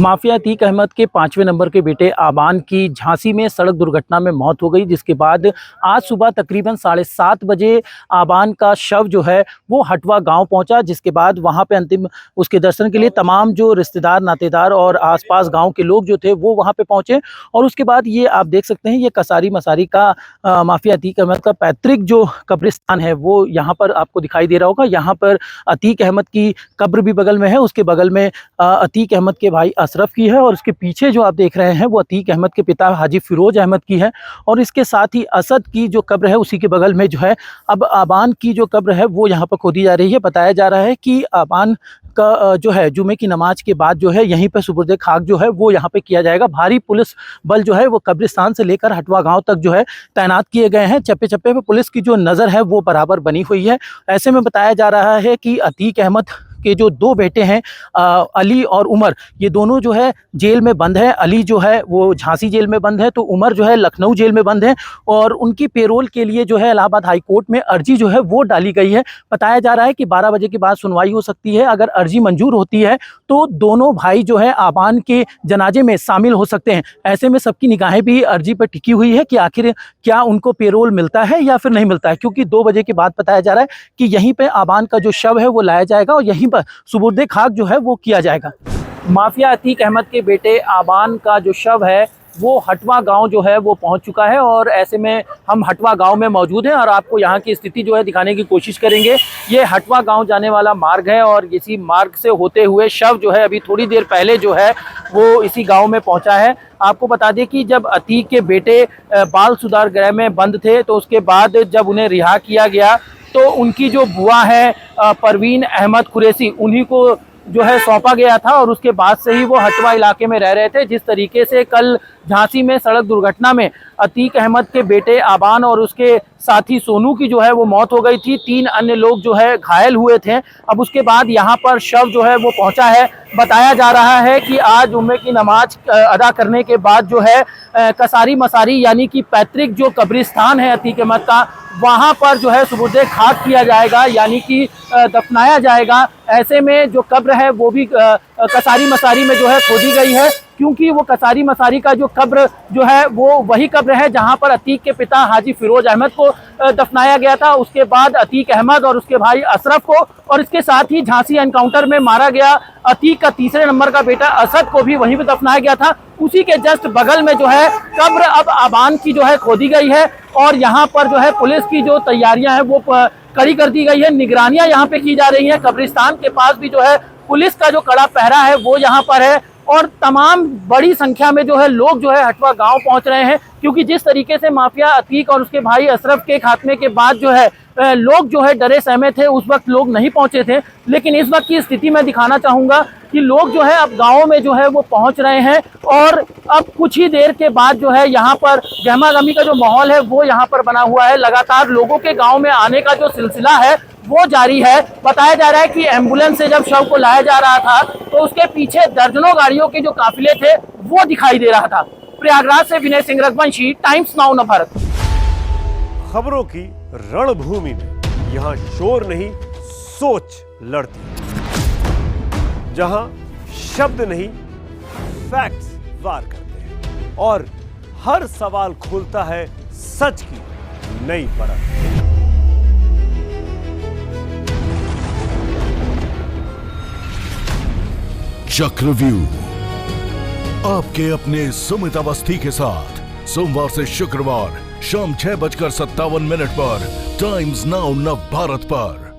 Mafia Atiq Ahmad के 5वें number के बेटे आबान की झांसी में सड़क दुर्घटना में मौत हो गई, जिसके बाद आज सुबह तकरीबन 7:30 बजे आबान का शव जो है वो हटवा गांव पहुंचा। जिसके बाद वहां पे अंतिम उसके दर्शन के लिए तमाम जो रिश्तेदार, नातेदार और आसपास गांव के लोग जो थे वो वहां पे पहुंचे। और उसके बाद ये आप देख सकते हैं, ये कसारी मसारी का माफिया अतीक अहमद का पैतृक जो कब्रिस्तान है वो यहाँ पर आपको दिखाई दे रहा होगा। यहाँ पर अतीक अहमद की कब्र भी बगल में है, उसके बगल में अतीक अहमद के भाई अशरफ की है, और उसके पीछे जो आप देख रहे हैं वो अतीक अहमद के पिता हाजी फिरोज अहमद की है। और इसके साथ ही असद की जो कब्र है उसी के बगल में जो है अब आबान की जो कब्र है वो यहाँ पर खोदी जा रही है। बताया जा रहा है कि आबान का जो है जुमे की नमाज के बाद जो है यहीं पर सुपुर्द खाक जो है वो यहाँ पे किया जाएगा। भारी पुलिस बल जो है वो कब्रिस्तान से लेकर हटवा गांव तक जो है तैनात किए गए हैं। चप्पे चप्पे पे पुलिस की जो नज़र है वो बराबर बनी हुई है। ऐसे में बताया जा रहा है कि अतीक अहमद के जो दो बेटे हैं अली और उमर, ये दोनों जो है जेल में बंद है। अली जो है वो झांसी जेल में बंद है, तो उमर जो है लखनऊ जेल में बंद है। और उनकी पेरोल के लिए जो है इलाहाबाद हाई कोर्ट में अर्जी जो है वो डाली गई है। बताया जा रहा है कि 12 बजे के बाद सुनवाई हो सकती है। अगर अर्जी मंजूर होती है तो दोनों भाई जो है आबान के जनाजे में शामिल हो सकते हैं। ऐसे में सबकी निगाहें भी अर्जी पर टिकी हुई है कि आखिर क्या उनको पेरोल मिलता है या फिर नहीं मिलता है, क्योंकि 2 बजे के बाद बताया जा रहा है कि यहीं पे आबान का जो शव है वो लाया जाएगा और यहीं पर सुपुर्द खाक जो है वो किया जाएगा। माफिया अतीक अहमद के बेटे आबान का जो शव है वो हटवा गांव जो है वो पहुंच चुका है। और ऐसे में हम हटवा गांव में मौजूद हैं और आपको यहां की स्थिति जो है दिखाने की कोशिश करेंगे। ये हटवा गांव जाने वाला मार्ग है और इसी मार्ग से होते हुए शव जो है अभी थोड़ी देर पहले जो है वो इसी गांव में पहुंचा है। आपको बता दें कि जब अतीक के बेटे बाल सुधार गृह में बंद थे तो उसके बाद जब उन्हें रिहा किया गया तो उनकी जो बुआ है परवीन अहमद कुरैशी, उन्हीं को जो है सौंपा गया था। और उसके बाद से ही वो हटवा इलाके में रह रहे थे। जिस तरीके से कल झांसी में सड़क दुर्घटना में अतीक अहमद के बेटे आबान और उसके साथी सोनू की जो है वो मौत हो गई थी, 3 अन्य लोग जो है घायल हुए थे। अब उसके बाद यहाँ पर शव जो है वो पहुंचा है। बताया जा रहा है कि आज जुम्मे की नमाज अदा करने के बाद जो है कसारी मसारी यानी कि पैतृक जो कब्रिस्तान है अतीक अहमद का, वहाँ पर जो है सुपुर्द खाक किया जाएगा, यानी कि दफनाया जाएगा। ऐसे में जो कब्र है वो भी कसारी मसारी में जो है खोदी गई है, क्योंकि वो कसारी मसारी का जो कब्र जो है वो वही कब्र है जहां पर अतीक के पिता हाजी फिरोज अहमद को दफनाया गया था। उसके बाद अतीक अहमद और उसके भाई अशरफ को, और इसके साथ ही झांसी एनकाउंटर में मारा गया अतीक का 3रे नंबर का बेटा असद को भी वहीं पर दफनाया गया था। उसी के जस्ट बगल में जो है कब्र अब आबान की जो है खोदी गई है। और यहाँ पर जो है पुलिस की जो तैयारियां हैं वो कड़ी कर दी गई है। निगरानियां यहाँ पे की जा रही हैं। कब्रिस्तान के पास भी जो है पुलिस का जो कड़ा पहरा है वो यहाँ पर है। और तमाम बड़ी संख्या में जो है लोग जो है हटवा गांव पहुंच रहे हैं, क्योंकि जिस तरीके से माफिया अतीक और उसके भाई अशरफ के खात्मे के बाद जो है लोग जो है डरे सहमे थे। उस वक्त लोग नहीं पहुंचे थे, लेकिन इस वक्त की स्थिति मैं दिखाना चाहूँगा कि लोग जो है अब गाँव में जो है वो पहुँच रहे हैं। और अब कुछ ही देर के बाद जो है यहाँ पर गहमा-गहमी का जो माहौल है वो यहाँ पर बना हुआ है। लगातार लोगों के गाँव में आने का जो सिलसिला है वो जारी है। बताया जा रहा है कि एम्बुलेंस से जब शव को लाया जा रहा था तो उसके पीछे दर्जनों गाड़ियों के जो काफिले थे वो दिखाई दे रहा था। प्रयागराज से विनय सिंह रघुवंशी, टाइम्स नाउ नवभारत। खबरों की रणभूमि में यहाँ शोर नहीं सोच लड़ती, जहां शब्द नहीं फैक्ट्स वार करते हैं और हर सवाल खोलता है सच की नई परत। चक्रव्यूह आपके अपने सुमित अवस्थी के साथ सोमवार से शुक्रवार शाम 6:57 पर टाइम्स नाउ नवभारत पर।